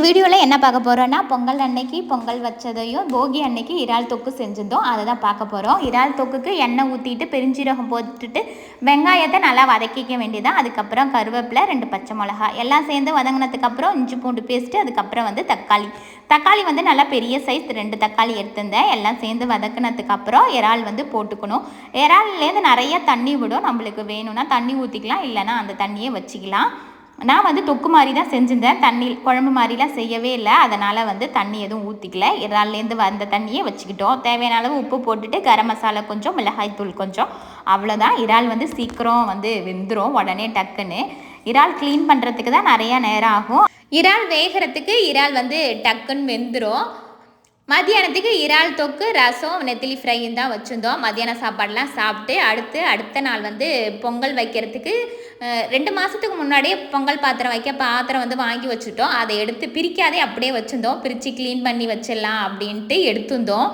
வீடியோவில் என்ன பார்க்க போகிறோன்னா பொங்கல் அன்னைக்கு பொங்கல் வச்சதையும் போகி அன்னைக்கு இறால் தொக்கு செஞ்சிருந்தோம். அதை தான் பார்க்க போகிறோம். இறால் தொக்குக்கு எண்ணெய் ஊற்றிட்டு பெருஞ்சீரகம் போட்டுட்டு வெங்காயத்தை நல்லா வதக்கிக்க வேண்டியதான். அதுக்கப்புறம் கருவேப்பிலை 2 பச்சை மிளகா எல்லாம் சேர்ந்து வதங்கினதுக்கப்புறம் இஞ்சி பூண்டு பேஸ்ட்டு, அதுக்கப்புறம் வந்து தக்காளி வந்து நல்லா பெரிய சைஸ் 2 தக்காளி எடுத்திருந்தேன். எல்லாம் சேர்ந்து வதக்கினதுக்கப்புறம் இறால் வந்து போட்டுக்கணும். இறால்லேருந்து நிறைய தண்ணி விடும். நம்மளுக்கு வேணும்னா தண்ணி ஊற்றிக்கலாம், இல்லைனா அந்த தண்ணியே வச்சிக்கலாம். நான் வந்து தொக்கு மாதிரி தான் செஞ்சுருந்தேன். தண்ணி குழம்பு மாதிரிலாம் செய்யவே இல்லை. அதனால் வந்து தண்ணி எதுவும் ஊற்றிக்கல. இறால்லேருந்து வந்த தண்ணியே வச்சுக்கிட்டோம். தேவையான அளவு உப்பு போட்டுட்டு கரம் மசாலா கொஞ்சம், மிளகாய்த்தூள் கொஞ்சம், அவ்வளோதான். இறால் வந்து சீக்கிரம் வந்து வெந்துடும் உடனே டக்குன்னு. இறால் க்ளீன் பண்ணுறதுக்கு தான் நிறையா நேரம் ஆகும். இறால் வேகிறதுக்கு இறால் வந்து டக்குன்னு வெந்துடும். மத்தியானத்துக்கு இறால் தொக்கு, ரசம், நெத்திலி ஃப்ரையும் தான் வச்சுருந்தோம். மத்தியான சாப்பாடெலாம் சாப்பிட்டு அடுத்த நாள் வந்து பொங்கல் வைக்கிறதுக்கு 2 மாதத்துக்கு முன்னாடியே பொங்கல் பாத்திரம் வந்து வாங்கி வச்சுட்டோம். அதை எடுத்து பிரிக்காதே அப்படியே வச்சுருந்தோம். பிரித்து க்ளீன் பண்ணி வச்சிடலாம் அப்படின்ட்டு எடுத்துருந்தோம்.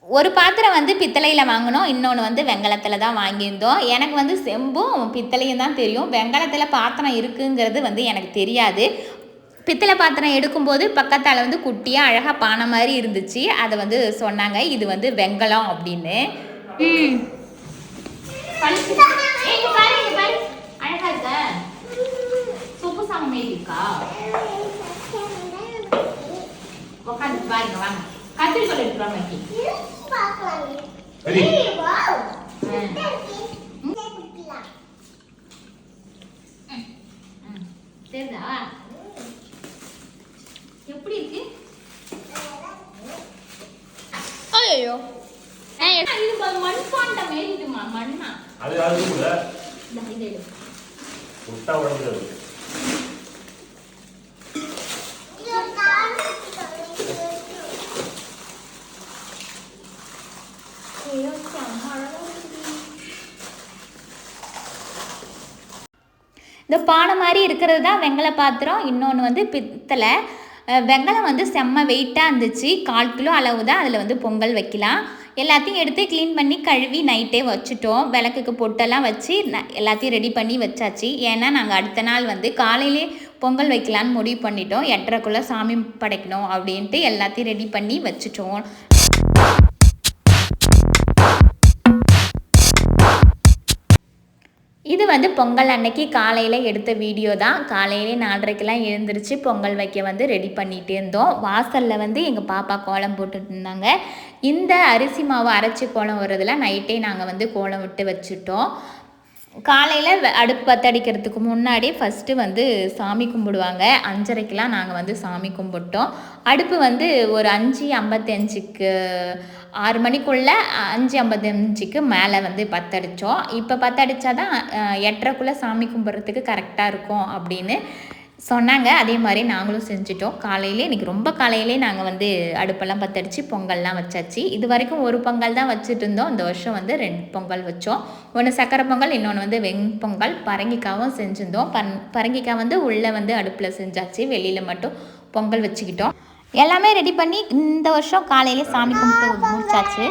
ஒரு பாத்திரம் வந்து பித்தளையில் வாங்கினோம், இன்னொன்று வந்து வெங்கலத்தில் தான் வாங்கியிருந்தோம். எனக்கு வந்து செம்பும் பித்தளையும் தான் தெரியும். வெங்கலத்தில் பாத்திரம் இருக்குங்கிறது வந்து எனக்கு தெரியாது. பித்தளை பாத்திரம் எடுக்கும்போது பக்கத்தால் வந்து குட்டியாக அழகாக பானை மாதிரி இருந்துச்சு. அதை வந்து சொன்னாங்க இது வந்து வெங்கலம் அப்படின்னு. அழகா இருக்க சொப்பு சாமி இருக்கா? உட்காந்து பாருங்க, வாங்க கத்திரி சொல்லிட்டு சரிதா? எப்படி இருக்கு? ஐயோ இது மண்பாண்ட மேல் இதுமா மண்ணா அது அதுக்குள்ள இந்த இது உட்டா உடைஞ்சது. இந்த பானை மாதிரி இருக்கிறது தான் வெங்கல பாத்திரம். இன்னொன்று வந்து பித்தளை. வெங்கலம் வந்து செம்ம வெயிட்டாக இருந்துச்சு. 1/4 கிலோ அளவு தான். அதில் வந்து பொங்கல் வைக்கலாம். எல்லாத்தையும் எடுத்து க்ளீன் பண்ணி கழுவி நைட்டே வச்சுட்டோம். விளக்குக்கு பொட்டெல்லாம் வச்சு எல்லாத்தையும் ரெடி பண்ணி வச்சாச்சு. ஏன்னா நாங்கள் அடுத்த நாள் வந்து காலையிலே பொங்கல் வைக்கலான்னு முடிவு பண்ணிட்டோம். 8:30க்குள்ளே சாமி படைக்கணும் அப்படின்ட்டு எல்லாத்தையும் ரெடி பண்ணி வச்சுட்டோம். இது வந்து பொங்கல் அன்னைக்கு காலையில் எடுத்த வீடியோ தான். காலையிலே 4:30க்கெலாம் எழுந்திரிச்சு பொங்கல் வைக்க வந்து ரெடி பண்ணிகிட்டே இருந்தோம். வாசலில் வந்து எங்கள் பாப்பா கோலம் போட்டுட்டு இருந்தாங்க. இந்த அரிசி மாவு அரைச்சி கோலம் வர்றதுல நைட்டே நாங்கள் வந்து கோலம் விட்டு வச்சுட்டோம். காலையில் அடுப்பு பற்றடிக்கிறதுக்கு முன்னாடி ஃபஸ்ட்டு வந்து சாமி கும்பிடுவாங்க. 5:30க்கெலாம் நாங்கள் வந்து சாமி கும்பிட்டோம். அடுப்பு வந்து ஒரு 5:55க்கு 6 மணிக்குள்ளே 5:55க்கு மேலே வந்து பற்றடித்தோம். இப்போ பற்றடிச்சா தான் 8:30க்குள்ளே சாமி கும்பிட்றதுக்கு கரெக்டாக இருக்கும் அப்படின்னு சொன்னாங்க. அதே மாதிரி நாங்களும் செஞ்சிட்டோம். காலையிலே இன்றைக்கி ரொம்ப காலையிலே நாங்கள் வந்து அடுப்பெல்லாம் பற்றடிச்சு பொங்கல்லாம் வச்சாச்சு. இது வரைக்கும் ஒரு பொங்கல் தான் வச்சுட்டு இருந்தோம். இந்த வருஷம் வந்து 2 பொங்கல் வச்சோம். ஒன்று சக்கரை பொங்கல், இன்னொன்று வந்து வெண்பொங்கல். பரங்கிக்காவும் செஞ்சுருந்தோம். பரங்கிக்காய் வந்து உள்ளே வந்து அடுப்பில் செஞ்சாச்சு, வெளியில் மட்டும் பொங்கல் வச்சுக்கிட்டோம். எல்லாமே ரெடி பண்ணி இந்த வருஷம் காலையிலே சாமி கும்பிட்டு முடிச்சாச்சு.